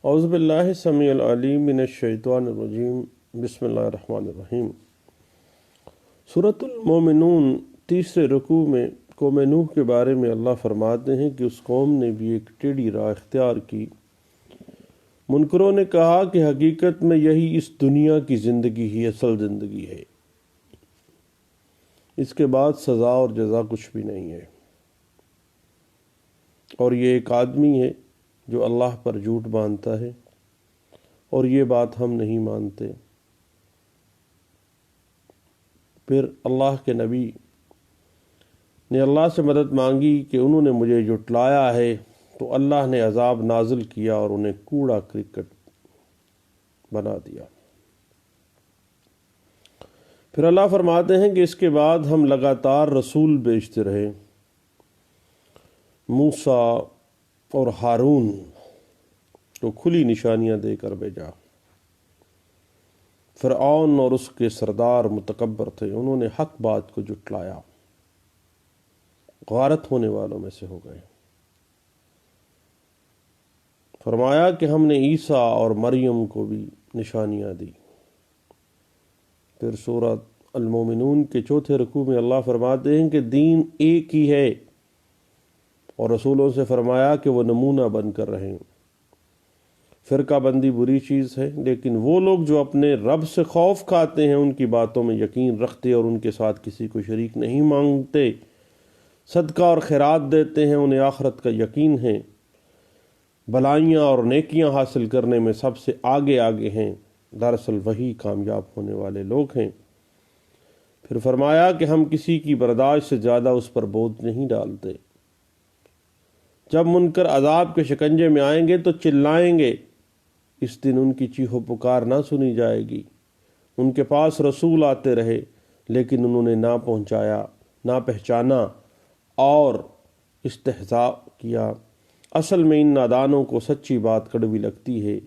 اعوذ باللہ السمیع العلیم من الشیطان الرجیم، بسم اللہ الرحمن الرحیم۔ سورۃ المومنون تیسرے رکوع میں قوم نوح کے بارے میں اللہ فرماتے ہیں کہ اس قوم نے بھی ایک ٹیڑھی راہ اختیار کی۔ منکروں نے کہا کہ حقیقت میں یہی اس دنیا کی زندگی ہی اصل زندگی ہے، اس کے بعد سزا اور جزا کچھ بھی نہیں ہے، اور یہ ایک آدمی ہے جو اللہ پر جھوٹ باندھتا ہے، اور یہ بات ہم نہیں مانتے۔ پھر اللہ کے نبی نے اللہ سے مدد مانگی کہ انہوں نے مجھے جھٹلایا ہے، تو اللہ نے عذاب نازل کیا اور انہیں کوڑا کرکٹ بنا دیا۔ پھر اللہ فرماتے ہیں کہ اس کے بعد ہم لگاتار رسول بھیجتے رہے، موسیٰ اور ہارون کو کھلی نشانیاں دے کر بھیجا۔ فرعون اور اس کے سردار متکبر تھے، انہوں نے حق بات کو جھٹلایا، غارت ہونے والوں میں سے ہو گئے۔ فرمایا کہ ہم نے عیسیٰ اور مریم کو بھی نشانیاں دی۔ پھر سورۃ المومنون کے چوتھے رکوع میں اللہ فرماتے ہیں کہ دین ایک ہی ہے، اور رسولوں سے فرمایا کہ وہ نمونہ بن کر رہیں۔ فرقہ بندی بری چیز ہے، لیکن وہ لوگ جو اپنے رب سے خوف کھاتے ہیں، ان کی باتوں میں یقین رکھتے اور ان کے ساتھ کسی کو شریک نہیں مانگتے، صدقہ اور خیرات دیتے ہیں، انہیں آخرت کا یقین ہے، بھلائیاں اور نیکیاں حاصل کرنے میں سب سے آگے ہیں، دراصل وہی کامیاب ہونے والے لوگ ہیں۔ پھر فرمایا کہ ہم کسی کی برداشت سے زیادہ اس پر بوجھ نہیں ڈالتے۔ جب منکر عذاب کے شکنجے میں آئیں گے تو چلائیں گے، اس دن ان کی چیخو پکار نہ سنی جائے گی۔ ان کے پاس رسول آتے رہے، لیکن انہوں نے نہ پہچانا اور استہزاء کیا۔ اصل میں ان نادانوں کو سچی بات کڑوی لگتی ہے،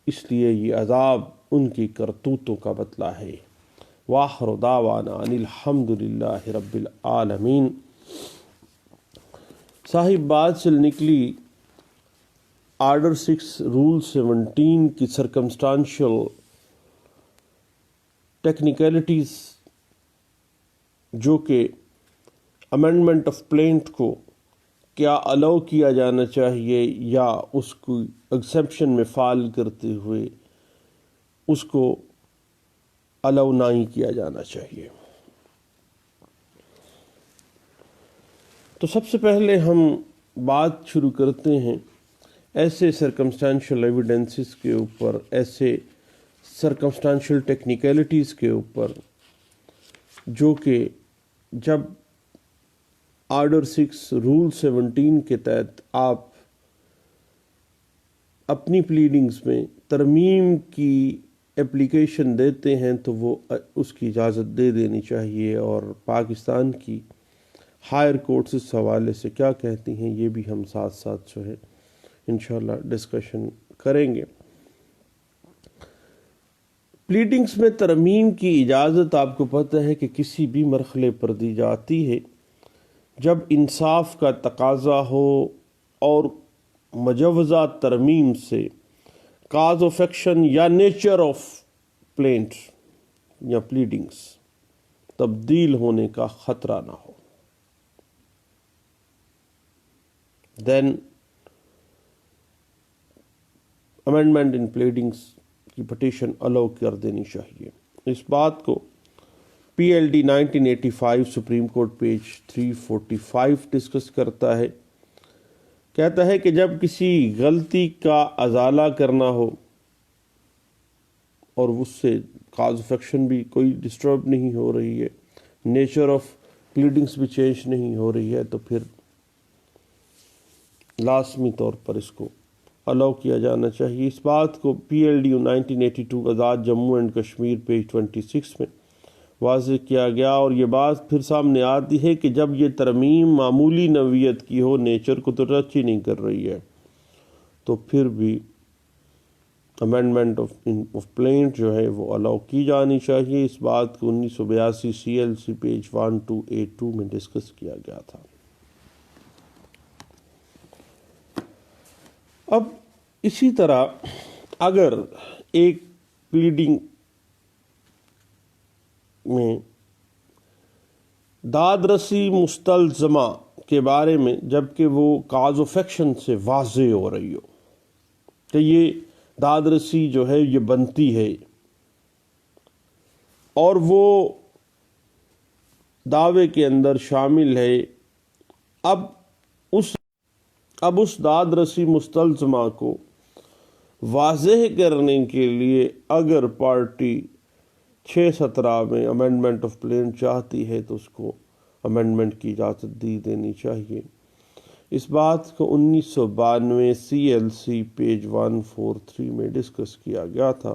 اس لیے یہ عذاب ان کی کرتوتوں کا بدلہ ہے۔ وآخر دعوانا ان الحمد للہ رب العالمین۔ صاحب بات سے نکلی آرڈر 6 رول 17 کی سرکمسٹانشل ٹیکنیکلٹیز، جو کہ امینڈمنٹ آف پلینٹ کو کیا الاؤ کیا جانا چاہیے یا اس کو ایکسیپشن میں فال کرتے ہوئے اس کو الاؤ نہیں کیا جانا چاہیے۔ تو سب سے پہلے ہم بات شروع کرتے ہیں ایسے سرکمسٹانشل ایویڈنسز کے اوپر، ایسے سرکمسٹانشل ٹیکنیکلٹیز کے اوپر، جو کہ جب آرڈر 6 رول 17 کے تحت آپ اپنی پلیڈنگز میں ترمیم کی اپلیکیشن دیتے ہیں تو وہ اس کی اجازت دے دینی چاہیے، اور پاکستان کی ہائر کورٹس اس حوالے سے کیا کہتی ہیں یہ بھی ہم ساتھ ساتھ جو ہے انشاءاللہ ڈسکشن کریں گے۔ پلیڈنگز میں ترمیم کی اجازت آپ کو پتہ ہے کہ کسی بھی مرحلے پر دی جاتی ہے جب انصاف کا تقاضا ہو اور مجوزہ ترمیم سے کاز آف ایکشن یا نیچر آف پلینٹ یا پلیڈنگز تبدیل ہونے کا خطرہ نہ ہو، دین امینڈمنٹ ان پلیڈنگز کی پٹیشن الاؤ کر دینی چاہیے۔ اس بات کو PLD 1985 supreme court page 345 discuss کرتا ہے، کہتا ہے کہ جب کسی غلطی کا ازالہ کرنا ہو اور اس سے کاز آف ایکشن بھی کوئی ڈسٹرب نہیں ہو رہی ہے، نیچر آف پلیڈنگز بھی چینج نہیں ہو رہی ہے، تو پھر لازمی طور پر اس کو الاؤ کیا جانا چاہیے۔ اس بات کو PLD 1982 Azad Jammu and Kashmir page 26 میں واضح کیا گیا، اور یہ بات پھر سامنے آتی ہے کہ جب یہ ترمیم معمولی نوعیت کی ہو، نیچر کو تو ٹچ ہی نہیں کر رہی ہے، تو پھر بھی امینڈمنٹ آف پلینٹ جو ہے وہ الاؤ کی جانی چاہیے۔ اس بات کو 1982 CLC پیج 1282 میں ڈسکس کیا گیا تھا۔ اب اسی طرح اگر ایک پلیڈنگ میں داد رسی مستلزمہ کے بارے میں جبکہ وہ کاز آف ایکشن سے واضح ہو رہی ہو کہ یہ داد رسی جو ہے یہ بنتی ہے، اور وہ دعوے کے اندر شامل ہے، اب اس داد رسی مستلزمہ کو واضح کرنے کے لیے اگر پارٹی 617 میں امینڈمنٹ آف پلین چاہتی ہے تو اس کو امینڈمنٹ کی اجازت دینی چاہیے۔ اس بات کو 1992 CLC پیج 143 میں ڈسکس کیا گیا تھا۔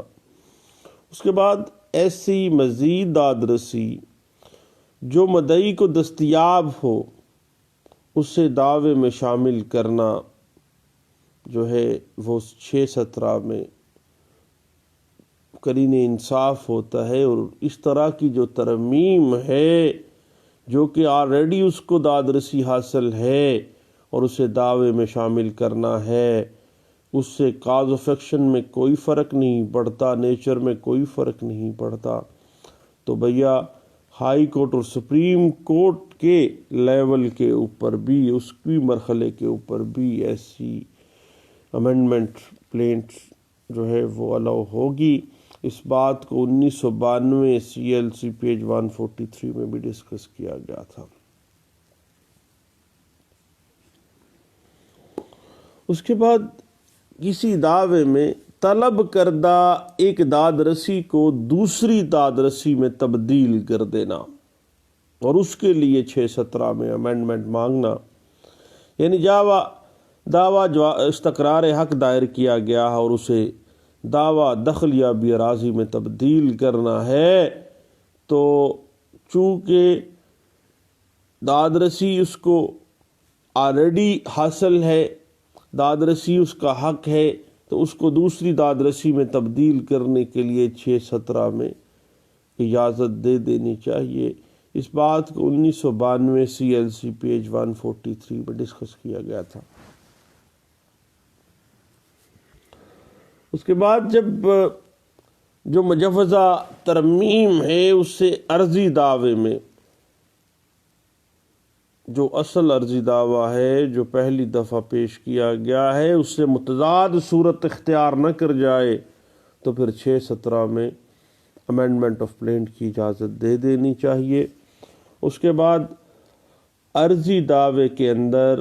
اس کے بعد ایسی مزید داد رسی جو مدعی کو دستیاب ہو اسے دعوے میں شامل کرنا جو ہے وہ 617 میں قرین انصاف ہوتا ہے، اور اس طرح کی جو ترمیم ہے جو کہ آلریڈی اس کو داد رسی حاصل ہے اور اسے دعوے میں شامل کرنا ہے، اس سے کاز آف ایکشن میں کوئی فرق نہیں پڑتا، نیچر میں کوئی فرق نہیں پڑتا، تو بھیا ہائی کورٹ اور سپریم کورٹ کے لیول کے اوپر بھی، اس کی مرحلے کے اوپر بھی ایسی امینڈمنٹ پلینٹ جو ہے وہ الاؤ ہوگی۔ اس بات کو 1992 CLC پیج 143 میں بھی ڈسکس کیا گیا تھا۔ اس کے بعد کسی دعوے میں طلب کردہ ایک داد رسی کو دوسری داد رسی میں تبدیل کر دینا اور اس کے لیے 617 میں امینڈمنٹ مانگنا، یعنی دعویٰ استقرار حق دائر کیا گیا اور اسے دعویٰ دخل یا بھی اراضی میں تبدیل کرنا ہے، تو چونکہ داد رسی اس کو آلریڈی حاصل ہے، داد رسی اس کا حق ہے، تو اس کو دوسری داد رسی میں تبدیل کرنے کے لیے 617 میں اجازت دینی چاہیے۔ اس بات کو 1992 CLC پیج 143 میں ڈسکس کیا گیا تھا۔ اس کے بعد جب جو مجوزہ ترمیم ہے اس سے عرضی دعوے میں جو اصل عرضی دعویٰ ہے جو پہلی دفعہ پیش کیا گیا ہے اس سے متضاد صورت اختیار نہ کر جائے تو پھر 617 میں امینڈمنٹ آف پلینٹ کی اجازت دینی چاہیے۔ اس کے بعد عرضی دعوے کے اندر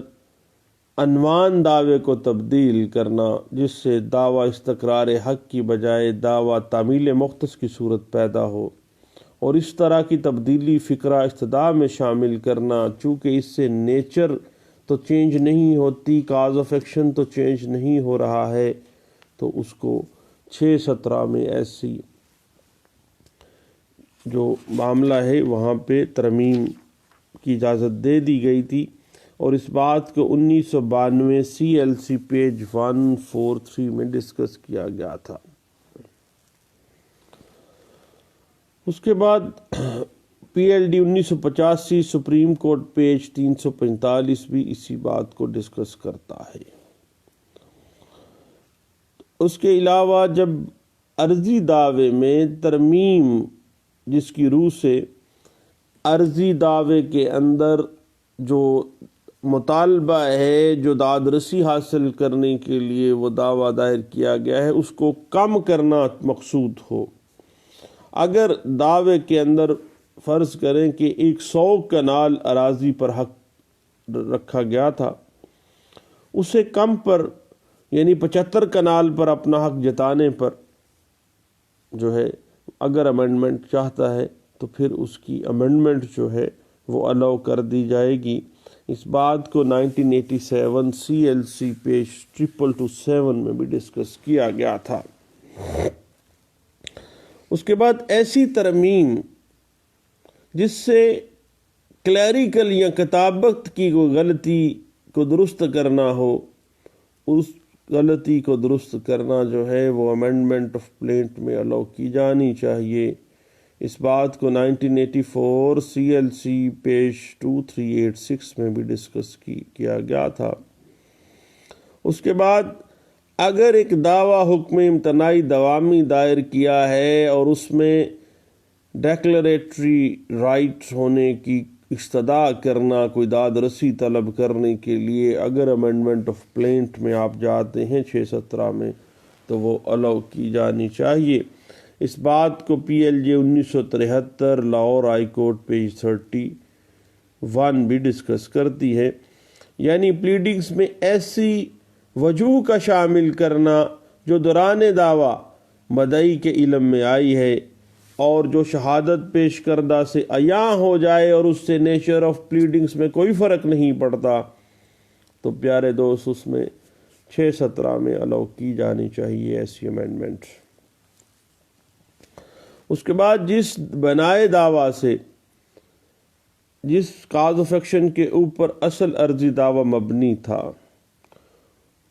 عنوان دعوے کو تبدیل کرنا، جس سے دعویٰ استقرار حق کی بجائے دعویٰ تعمیل مختص کی صورت پیدا ہو، اور اس طرح کی تبدیلی فقرہ استدعاء میں شامل کرنا، چونکہ اس سے نیچر تو چینج نہیں ہوتی، کاز آف ایکشن تو چینج نہیں ہو رہا ہے، تو اس کو 617 میں ایسی جو معاملہ ہے وہاں پہ ترمیم کی اجازت دے دی گئی تھی، اور اس بات کو 1992 CLC پیج 143 میں ڈسکس کیا گیا تھا۔ اس کے بعد PLD 1985 سپریم کورٹ پیج 345 بھی اسی بات کو ڈسکس کرتا ہے۔ اس کے علاوہ جب عرضی دعوے میں ترمیم جس کی روح سے عرضی دعوے کے اندر جو مطالبہ ہے جو داد رسی حاصل کرنے کے لیے وہ دعویٰ دائر کیا گیا ہے اس کو کم کرنا مقصود ہو، اگر دعوے کے اندر فرض کریں کہ 100 کنال اراضی پر حق رکھا گیا تھا، اسے کم پر یعنی 75 کنال پر اپنا حق جتانے پر جو ہے اگر امینڈمنٹ چاہتا ہے تو پھر اس کی امینڈمنٹ جو ہے وہ الاؤ کر دی جائے گی۔ اس بات کو 1987 CLC پیج 2227 میں بھی ڈسکس کیا گیا تھا۔ اس کے بعد ایسی ترمیم جس سے کلیریکل یا کتابت کی کوئی غلطی کو درست کرنا ہو، اس غلطی کو درست کرنا جو ہے وہ امینڈمنٹ آف پلینٹ میں الاؤ کی جانی چاہیے۔ اس بات کو 1984 CLC پیج 2386 میں بھی ڈسکس کیا گیا تھا۔ اس کے بعد اگر ایک دعویٰ حکم امتناعی دوامی دائر کیا ہے اور اس میں ڈیکلریٹری رائٹ ہونے کی استدعا کرنا، کوئی داد رسی طلب کرنے کے لیے اگر امینڈمنٹ آف پلینٹ میں آپ جاتے ہیں 617 میں، تو وہ الاؤ کی جانی چاہیے۔ اس بات کو پی ایل جے 1973 لاہور ہائی کورٹ پیج 31 بھی ڈسکس کرتی ہے، یعنی پلیڈنگز میں ایسی وجوہ کا شامل کرنا جو دوران دعویٰ مدعی کے علم میں آئی ہے اور جو شہادت پیش کردہ سے عیاں ہو جائے اور اس سے نیچر آف پلیڈنگز میں کوئی فرق نہیں پڑتا، تو پیارے دوست اس میں 617 میں الاؤ کی جانی چاہیے ایسی امینڈمنٹ۔ اس کے بعد جس بنائے دعویٰ سے، جس کاز آف ایکشن کے اوپر اصل عرضی دعویٰ مبنی تھا،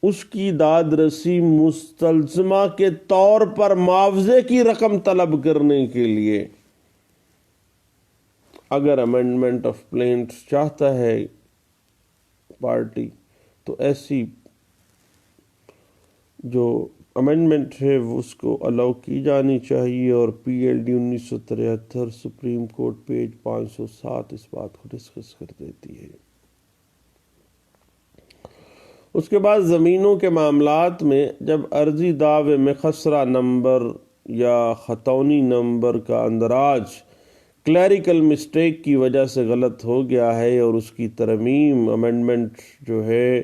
اس کی داد رسی مستلزمہ کے طور پر معاوضے کی رقم طلب کرنے کے لیے اگر امینڈمنٹ آف پلینٹ چاہتا ہے پارٹی، تو ایسی جو امینڈمنٹ ہے اس کو الاؤ کی جانی چاہیے، اور پی L D 1973 supreme court page 507 اس بات کو ڈسکس کر دیتی ہے۔ اس کے بعد زمینوں کے معاملات میں جب عرضی دعوے میں خسرہ نمبر یا خطونی نمبر کا اندراج کلیریکل مسٹیک کی وجہ سے غلط ہو گیا ہے اور اس کی ترمیم امینڈمنٹ جو ہے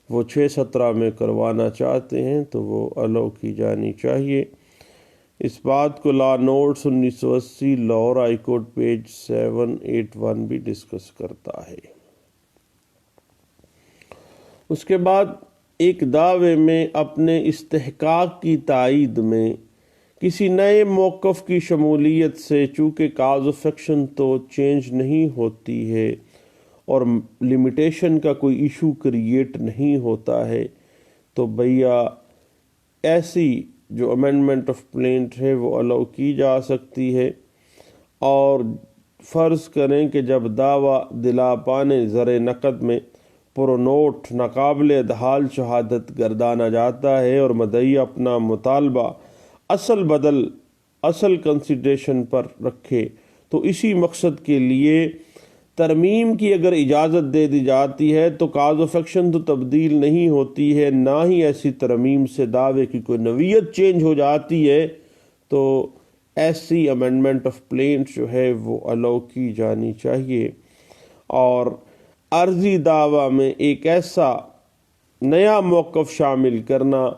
وہ 617 میں کروانا چاہتے ہیں، تو وہ الاؤ کی جانی چاہیے۔ اس بات کو law notes 1980 Lahore high court page 781 بھی ڈسکس کرتا ہے۔ اس کے بعد ایک دعوے میں اپنے استحقاق کی تائید میں کسی نئے موقف کی شمولیت سے، چونکہ کاز آف ایکشن تو چینج نہیں ہوتی ہے اور لمیٹیشن کا کوئی ایشو کریٹ نہیں ہوتا ہے، تو بھیا ایسی جو امینڈمنٹ آف پلینٹ ہے وہ الاؤ کی جا سکتی ہے۔ اور فرض کریں کہ جب دعویٰ دلاپانے زر نقد میں پرونوٹ ناقابل ادحال شہادت گردانا جاتا ہے اور مدعی اپنا مطالبہ اصل بدل اصل کنسیڈریشن پر رکھے، تو اسی مقصد کے لیے ترمیم کی اگر اجازت دے دی جاتی ہے تو کاز آف ایکشن تو تبدیل نہیں ہوتی ہے، نہ ہی ایسی ترمیم سے دعوے کی کوئی نوعیت چینج ہو جاتی ہے، تو ایسی امینڈمنٹ آف پلینٹ جو ہے وہ الاؤ کی جانی چاہیے۔ اور عرضی دعویٰ میں ایک ایسا نیا موقف شامل کرنا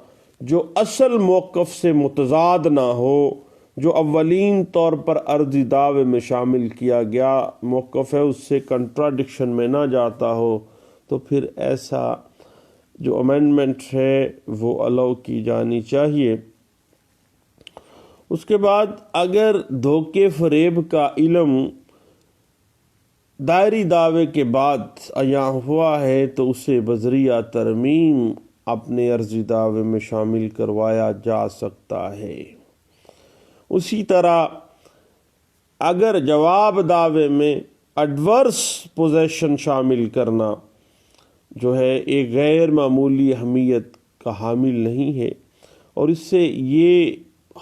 جو اصل موقف سے متضاد نہ ہو، جو اولین طور پر عرضی دعوے میں شامل کیا گیا موقف ہے اس سے کنٹراڈکشن میں نہ جاتا ہو، تو پھر ایسا جو امینڈمنٹ ہے وہ الاؤ کی جانی چاہیے۔ اس کے بعد اگر دھوکے فریب کا علم دائری دعوے کے بعد عیاں ہوا ہے تو اسے بذریعہ ترمیم اپنے عرضی دعوے میں شامل کروایا جا سکتا ہے۔ اسی طرح اگر جواب دعوے میں ایڈورس پوزیشن شامل کرنا جو ہے ایک غیر معمولی اہمیت کا حامل نہیں ہے، اور اس سے یہ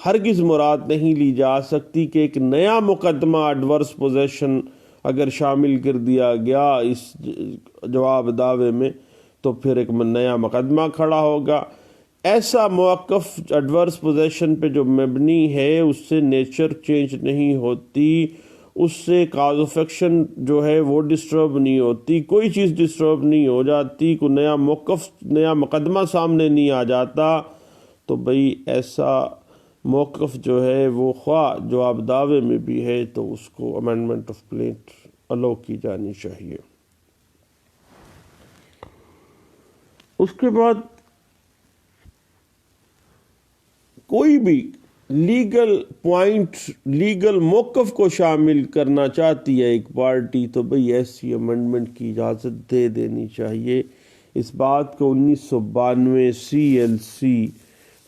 ہرگز مراد نہیں لی جا سکتی کہ ایک نیا مقدمہ ایڈورس پوزیشن اگر شامل کر دیا گیا اس جواب دعوے میں تو پھر ایک نیا مقدمہ کھڑا ہوگا۔ ایسا موقف ایڈورس پوزیشن پہ جو مبنی ہے اس سے نیچر چینج نہیں ہوتی، اس سے کاز آف ایکشن جو ہے وہ ڈسٹرب نہیں ہوتی، کوئی چیز ڈسٹرب نہیں ہو جاتی، کوئی نیا موقف نیا مقدمہ سامنے نہیں آ جاتا، تو بھئی ایسا موقف جو ہے وہ خواہ جواب دعوے میں بھی ہے تو اس کو امینڈمنٹ آف پلینٹ الاؤ کی جانی چاہیے۔ اس کے بعد کوئی بھی لیگل پوائنٹ لیگل موقف کو شامل کرنا چاہتی ہے ایک پارٹی تو بھئی ایسی امینڈمنٹ کی اجازت دے دینی چاہیے۔ اس بات کو 1992 CLC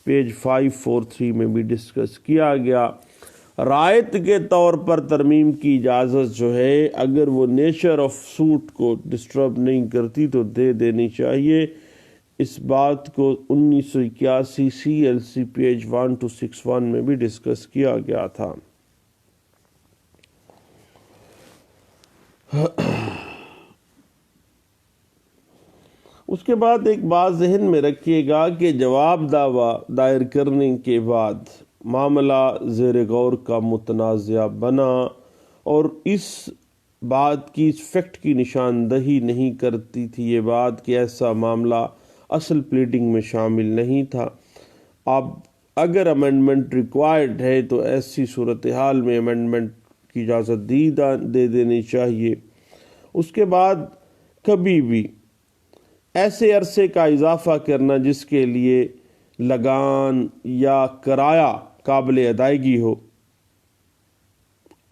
پیج 543 میں بھی ڈسکس کیا گیا۔ رائت کے طور پر ترمیم کی اجازت جو ہے اگر وہ نیچر آف سوٹ کو ڈسٹرب نہیں کرتی تو دے دینی چاہیے۔ اس بات کو 1981 CLC پیج 1261 میں بھی ڈسکس کیا گیا تھا۔ اس کے بعد ایک بات ذہن میں رکھیے گا کہ جواب دعویٰ دائر کرنے کے بعد معاملہ زیر غور کا متنازع بنا، اور اس بات کی، اس فیکٹ کی نشاندہی نہیں کرتی تھی یہ بات کہ ایسا معاملہ اصل پلیڈنگ میں شامل نہیں تھا۔ اب اگر امینڈمنٹ ریکوائرڈ ہے تو ایسی صورتحال میں امینڈمنٹ کی اجازت دے دینی چاہیے۔ اس کے بعد کبھی بھی ایسے عرصے کا اضافہ کرنا جس کے لیے لگان یا کرایہ قابل ادائیگی ہو،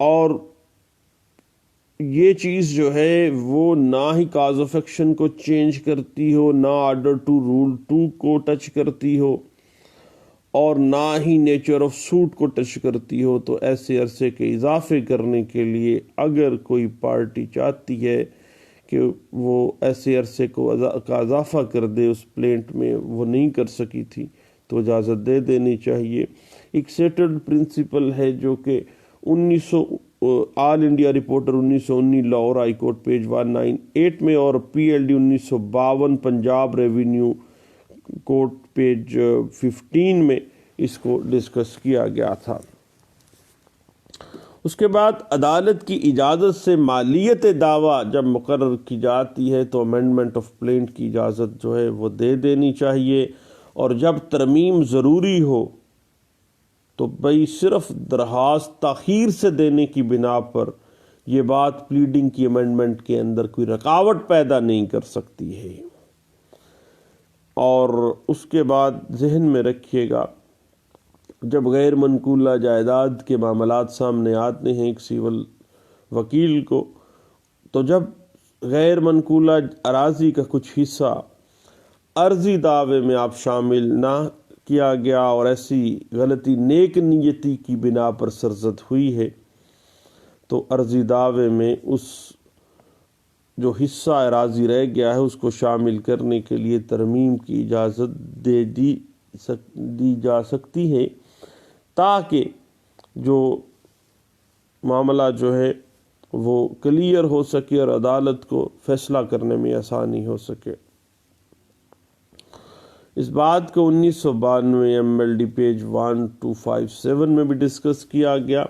اور یہ چیز جو ہے وہ نہ ہی کاز آف ایکشن کو چینج کرتی ہو، نہ آرڈر ٹو رول 2 کو ٹچ کرتی ہو، اور نہ ہی نیچر آف سوٹ کو ٹچ کرتی ہو، تو ایسے عرصے کے اضافے کرنے کے لیے اگر کوئی پارٹی چاہتی ہے کہ وہ ایسے عرصے کا اضافہ کر دے اس پلینٹ میں، وہ نہیں کر سکی تھی، تو اجازت دے دینی چاہیے۔ ایک سیٹلڈ پرنسپل ہے جو کہ all India reporter 1919 Lahore high court page 198 میں، اور PLD 1952 Punjab revenue court page 15 میں اس کو ڈسکس کیا گیا تھا۔ اس کے بعد عدالت کی اجازت سے مالیت دعویٰ جب مقرر کی جاتی ہے تو امینڈمنٹ آف پلینٹ کی اجازت جو ہے وہ دے دینی چاہیے، اور جب ترمیم ضروری ہو تو بھئی صرف درخواست تاخیر سے دینے کی بنا پر یہ بات پلیڈنگ کی امینڈمنٹ کے اندر کوئی رکاوٹ پیدا نہیں کر سکتی ہے۔ اور اس کے بعد ذہن میں رکھیے گا، جب غیر منقولہ جائیداد کے معاملات سامنے آتے ہیں ایک سیول وکیل کو، تو جب غیر منقولہ اراضی کا کچھ حصہ عرضی دعوے میں آپ شامل نہ کیا گیا اور ایسی غلطی نیک نیتی کی بنا پر سرزد ہوئی ہے، تو عرضی دعوے میں اس جو حصہ اراضی رہ گیا ہے اس کو شامل کرنے کے لیے ترمیم کی اجازت دی جا سکتی ہے، تاکہ جو معاملہ جو ہے وہ کلیئر ہو سکے اور عدالت کو فیصلہ کرنے میں آسانی ہو سکے۔ اس بات کو 1992 MLD پیج 1257 میں بھی ڈسکس کیا گیا۔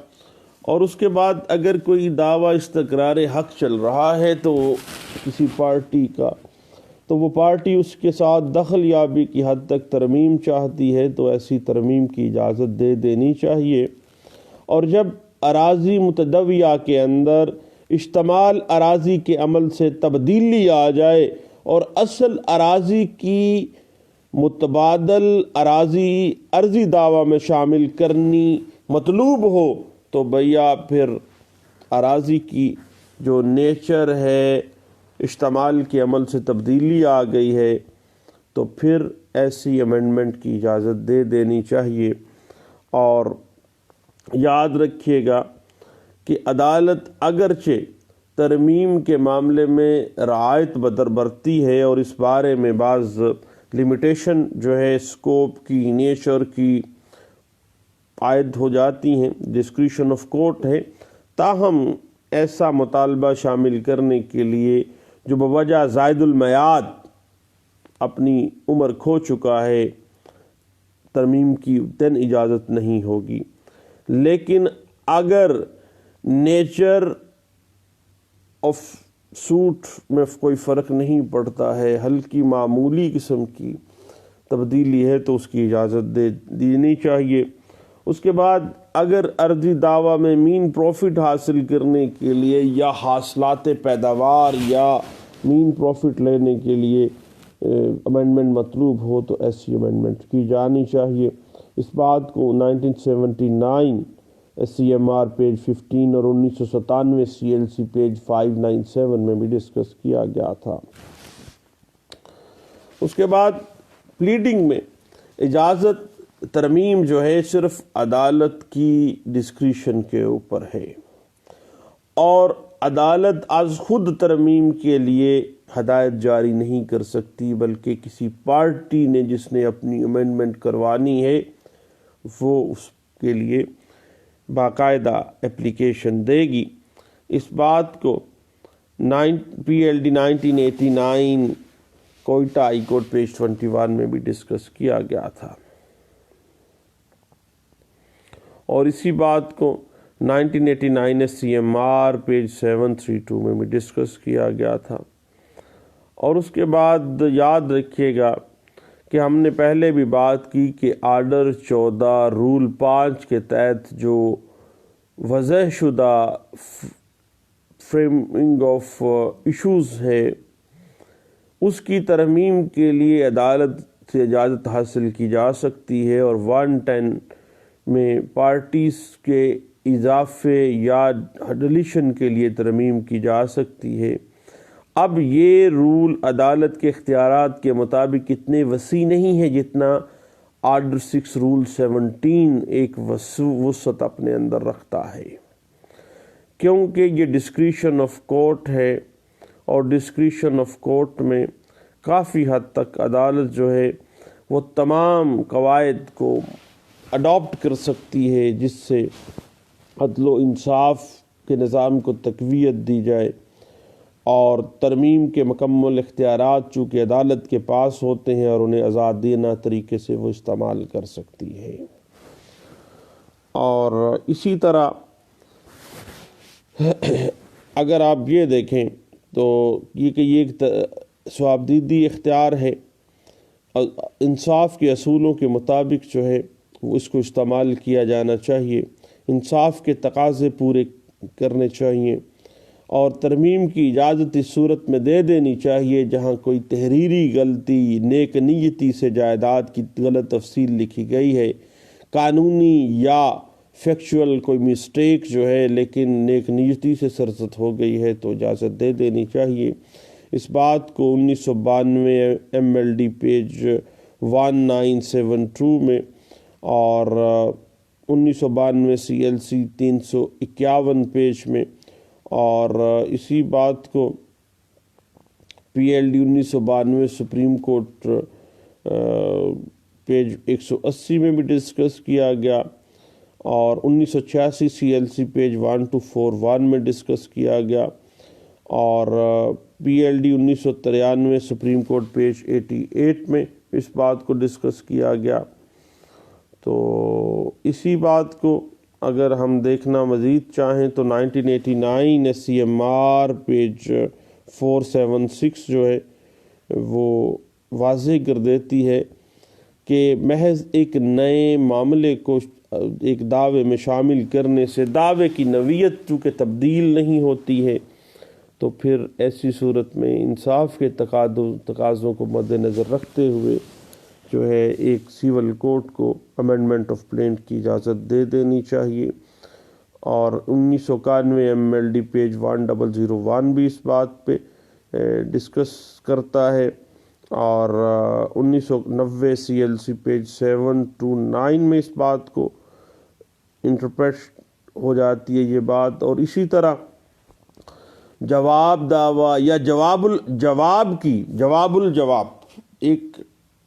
اور اس کے بعد اگر کوئی دعویٰ استقرار حق چل رہا ہے تو کسی پارٹی کا، تو وہ پارٹی اس کے ساتھ دخل یابی کی حد تک ترمیم چاہتی ہے تو ایسی ترمیم کی اجازت دے دینی چاہیے۔ اور جب اراضی متداویہ کے اندر اشتمال اراضی کے عمل سے تبدیلی آ جائے اور اصل اراضی کی متبادل اراضی عرضی دعویٰ میں شامل کرنی مطلوب ہو تو بھیا پھر اراضی کی جو نیچر ہے اشتمال کے عمل سے تبدیلی آ گئی ہے تو پھر ایسی امینڈمنٹ کی اجازت دے دینی چاہیے۔ اور یاد رکھیے گا کہ عدالت اگرچہ ترمیم کے معاملے میں رعایت بدر برتی ہے اور اس بارے میں بعض لمیٹیشن جو ہے اسکوپ کی، نیچر کی عائد ہو جاتی ہیں، ڈسکریشن آف کورٹ ہے، تاہم ایسا مطالبہ شامل کرنے کے لیے جو بوجہ زائد المیعاد اپنی عمر کھو چکا ہے ترمیم کی دن اجازت نہیں ہوگی۔ لیکن اگر نیچر آف سوٹ میں کوئی فرق نہیں پڑتا ہے، ہلکی معمولی قسم کی تبدیلی ہے تو اس کی اجازت دینی چاہیے۔ اس کے بعد اگر عرضی دعویٰ میں مین پروفٹ حاصل کرنے کے لیے یا حاصلات پیداوار یا مین پروفٹ لینے کے لیے امینڈمنٹ مطلوب ہو تو ایسی امینڈمنٹ کی جانی چاہیے۔ اس بات کو 1979 SCMR پیج 15 اور 1997 CLC پیج 597 میں بھی ڈسکس کیا گیا تھا۔ اس کے بعد پلیڈنگ میں اجازت ترمیم جو ہے صرف عدالت کی ڈسکریشن کے اوپر ہے، اور عدالت از خود ترمیم کے لیے ہدایت جاری نہیں کر سکتی، بلکہ کسی پارٹی نے جس نے اپنی امینڈمنٹ کروانی ہے وہ اس کے لیے باقاعدہ اپلیکیشن دے گی۔ اس بات کو P L D 1989 Quetta high court page 21 میں بھی ڈسکس کیا گیا تھا، اور اسی بات کو 1989 سی ایم آر پیج 732 میں بھی ڈسکس کیا گیا تھا۔ اور اس کے بعد یاد رکھیے گا کہ ہم نے پہلے بھی بات کی کہ آرڈر 14 رول 5 کے تحت جو وضع شدہ فریمنگ آف ایشوز ہے اس کی ترمیم کے لیے عدالت سے اجازت حاصل کی جا سکتی ہے، اور 110 میں پارٹیز کے اضافے یا ڈلیشن کے لیے ترمیم کی جا سکتی ہے۔ اب یہ رول عدالت کے اختیارات کے مطابق اتنے وسیع نہیں ہے جتنا آرڈر 6 رول 17 ایک وسعت اپنے اندر رکھتا ہے، کیونکہ یہ ڈسکریشن آف کورٹ ہے، اور ڈسکریشن آف کورٹ میں کافی حد تک عدالت جو ہے وہ تمام قواعد کو اڈاپٹ کر سکتی ہے جس سے عدل و انصاف کے نظام کو تقویت دی جائے، اور ترمیم کے مکمل اختیارات چونکہ عدالت کے پاس ہوتے ہیں اور انہیں آزادانہ طریقے سے وہ استعمال کر سکتی ہے۔ اور اسی طرح اگر آپ یہ دیکھیں تو یہ ایک ثوابدیدی اختیار ہے، انصاف کے اصولوں کے مطابق جو ہے وہ اس کو استعمال کیا جانا چاہیے، انصاف کے تقاضے پورے کرنے چاہیے، اور ترمیم کی اجازت اس صورت میں دے دینی چاہیے جہاں کوئی تحریری غلطی، نیک نیتی سے جائیداد کی غلط تفصیل لکھی گئی ہے، قانونی یا فیکچول کوئی مسٹیک جو ہے لیکن نیک نیتی سے سرزد ہو گئی ہے تو اجازت دے دینی چاہیے۔ اس بات کو 1992 ایم ایل ڈی پیج 1972 میں اور 1992 سی ایل سی 351 پیج میں، اور اسی بات کو P L D 1992 supreme court page 180 میں بھی ڈسکس کیا گیا، اور 1986 سی ایل سی پیج 1241 میں ڈسکس کیا گیا، اور پی L D 1993 supreme court page 88 میں اس بات کو ڈسکس کیا گیا۔ تو اسی بات کو اگر ہم دیکھنا مزید چاہیں تو 1989 S C M R page 476 جو ہے وہ واضح کر دیتی ہے کہ محض ایک نئے معاملے کو ایک دعوے میں شامل کرنے سے دعوے کی نوعیت چونکہ تبدیل نہیں ہوتی ہے، تو پھر ایسی صورت میں انصاف کے تقاضوں کو مد نظر رکھتے ہوئے جو ہے ایک سیول کورٹ کو امینڈمنٹ آف پلینٹ کی اجازت دے دینی چاہیے۔ اور 1991 ایم ایل ڈی پیج 1001 بھی اس بات پہ ڈسکس کرتا ہے، اور 1990 سی ایل سی پیج 729 میں اس بات کو انٹرپریٹ ہو جاتی ہے یہ بات۔ اور اسی طرح جواب دعویٰ یا جواب الجواب، ایک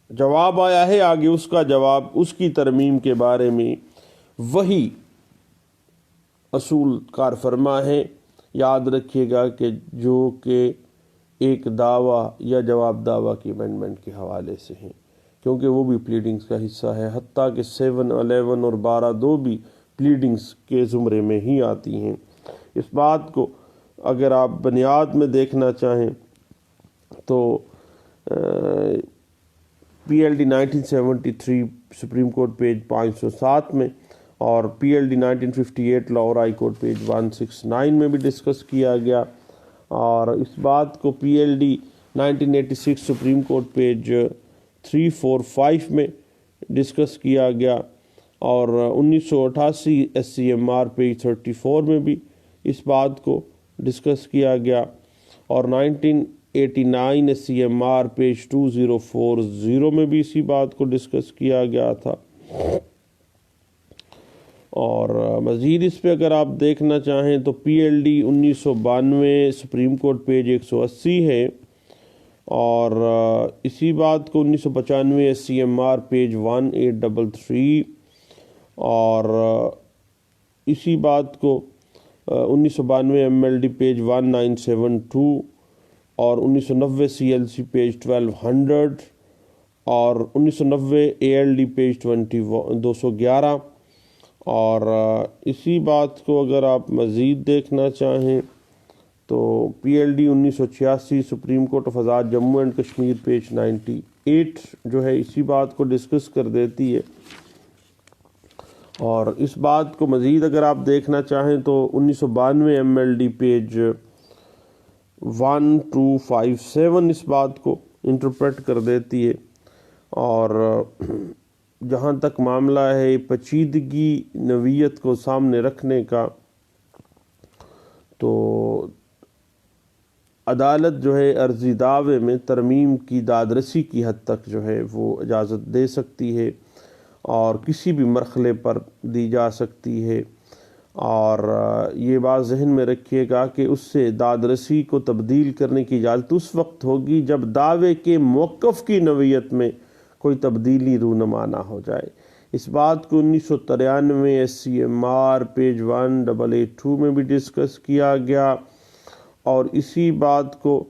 جواب آیا ہے آگے اس کا جواب، اس کی ترمیم کے بارے میں وہی اصول کار فرما ہے۔ یاد رکھیے گا کہ جو کہ ایک دعویٰ یا جواب دعویٰ کی امینڈمنٹ کے حوالے سے ہیں، کیونکہ وہ بھی پلیڈنگز کا حصہ ہے، حتیٰ کہ 7, 11 اور 12 بھی پلیڈنگز کے زمرے میں ہی آتی ہیں۔ اس بات کو اگر آپ بنیاد میں دیکھنا چاہیں تو پی L D 1973 supreme court page 507 میں، اور پی L D 1958 Lahore high court page 169 میں بھی ڈسکس کیا گیا، اور اس بات کو P L D 1986 supreme court page 345 میں ڈسکس کیا گیا، اور 1988 S C M R page 34 میں بھی اس بات کو ڈسکس کیا گیا، اور 1989 S C M R page 2040 میں بھی اسی بات کو ڈسکس کیا گیا تھا۔ اور مزید اس پہ اگر آپ دیکھنا چاہیں تو پی L D 1992 supreme court page 180 ہے، اور اسی بات کو 1995 SCMR پیج 1833 اور اسی بات کو 1992 MLD پیج 1972 اور 1990 CLC پیج 1200 اور 1990 ALD پیج 211 اور اسی بات کو اگر آپ مزید دیکھنا چاہیں تو PLD 1986 supreme court of Azad Jammu and Kashmir page 98 جو ہے اسی بات کو ڈسکس کر دیتی ہے۔ اور اس بات کو مزید اگر آپ دیکھنا چاہیں تو 1992 MLD پیج 1257 اس بات کو انٹرپریٹ کر دیتی ہے۔ اور جہاں تک معاملہ ہے پیچیدگی نوعیت کو سامنے رکھنے کا، تو عدالت جو ہے عرضی دعوے میں ترمیم کی دادرسی کی حد تک جو ہے وہ اجازت دے سکتی ہے اور کسی بھی مرحلے پر دی جا سکتی ہے۔ اور یہ بات ذہن میں رکھیے گا کہ اس سے دادرسی کو تبدیل کرنے کی اجازت اس وقت ہوگی جب دعوے کے موقف کی نوعیت میں کوئی تبدیلی رونما نہ ہو جائے۔ اس بات کو 1993 SCMR پیج 1882 میں بھی ڈسکس کیا گیا۔ اور اسی بات کو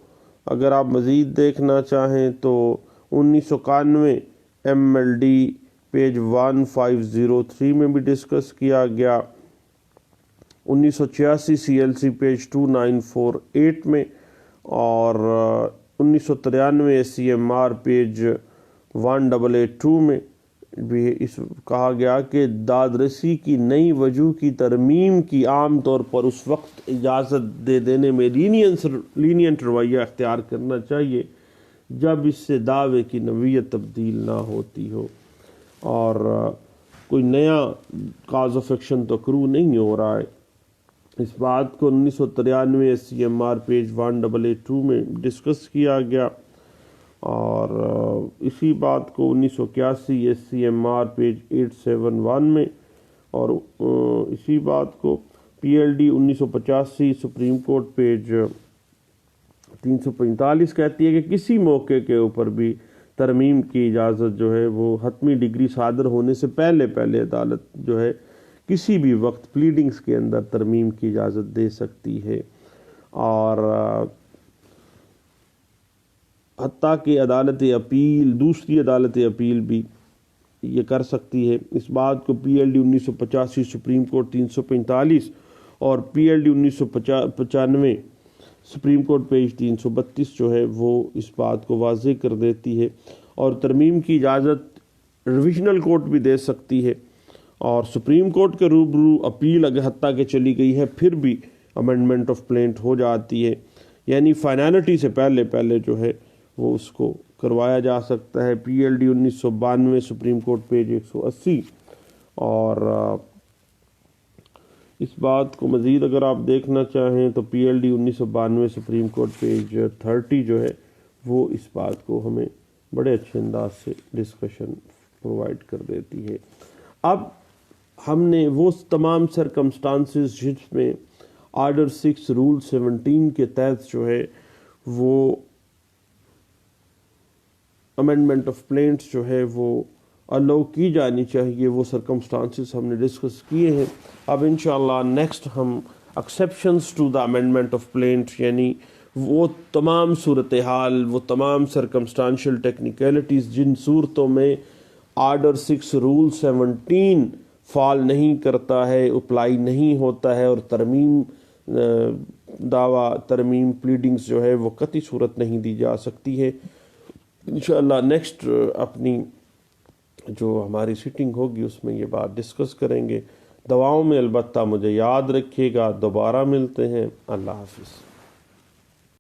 اگر آپ مزید دیکھنا چاہیں تو 1991 MLD پیج 1503 میں بھی ڈسکس کیا گیا، 1986 CLC پیج 2948 میں اور 1993 SCMR پیج 1882 میں بھی اس کہا گیا کہ دادرسی کی نئی وجوہ کی ترمیم کی عام طور پر اس وقت اجازت دے دینے میں لینینٹ رویہ اختیار کرنا چاہیے جب اس سے دعوے کی نوعیت تبدیل نہ ہوتی ہو اور کوئی نیا کاز آف ایکشن تو کرو نہیں ہو رہا ہے۔ اس بات کو 1993 SCMR پیج 1882 میں ڈسکس کیا گیا اور اسی بات کو 1981 SCMR پیج 871 میں اور اسی بات کو PLD 1985 سپریم کورٹ پیج 345 کہتی ہے کہ کسی موقع کے اوپر بھی ترمیم کی اجازت جو ہے وہ حتمی ڈگری صادر ہونے سے پہلے عدالت جو ہے کسی بھی وقت پلیڈنگز کے اندر ترمیم کی اجازت دے سکتی ہے اور حتیٰ کہ دوسری عدالت اپیل بھی یہ کر سکتی ہے۔ اس بات کو PLD 1985 سپریم کورٹ 345 اور PLD 1995 سپریم کورٹ پیج 332 جو ہے وہ اس بات کو واضح کر دیتی ہے اور ترمیم کی اجازت ریویژنل کورٹ بھی دے سکتی ہے اور سپریم کورٹ کے روبرو اپیل اگر حتیٰ کہ چلی گئی ہے پھر بھی امینڈمنٹ آف پلینٹ ہو جاتی ہے، یعنی فائنالٹی سے پہلے جو ہے وہ اس کو کروایا جا سکتا ہے۔ PLD 1992 سپریم کورٹ پیج 180 اور اس بات کو مزید اگر آپ دیکھنا چاہیں تو PLD 1992 سپریم کورٹ پیج 30 جو ہے وہ اس بات کو ہمیں بڑے اچھے انداز سے ڈسکشن پرووائڈ کر دیتی ہے۔ اب ہم نے وہ تمام سرکمسٹانسز جس میں آرڈر 6 رول 17 کے تحت جو ہے وہ امینڈمنٹ آف پلینٹس جو ہے وہ الاؤ کی جانی چاہیے، وہ سرکمسٹانسز ہم نے ڈسکس کیے ہیں۔ اب انشاءاللہ نیکسٹ ہم exceptions to the amendment of plaint یعنی وہ تمام صورتحال، وہ تمام سرکمسٹانشل ٹیکنیکلٹیز جن صورتوں میں آرڈر 6 رول 17 فال نہیں کرتا ہے، اپلائی نہیں ہوتا ہے اور ترمیم پلیڈنگز جو ہے وہ قطعی صورت نہیں دی جا سکتی ہے۔ انشاءاللہ نیکسٹ اپنی جو ہماری سیٹنگ ہوگی اس میں یہ بات ڈسکس کریں گے۔ دعاؤں میں البتہ مجھے یاد رکھیے گا، دوبارہ ملتے ہیں۔ اللہ حافظ۔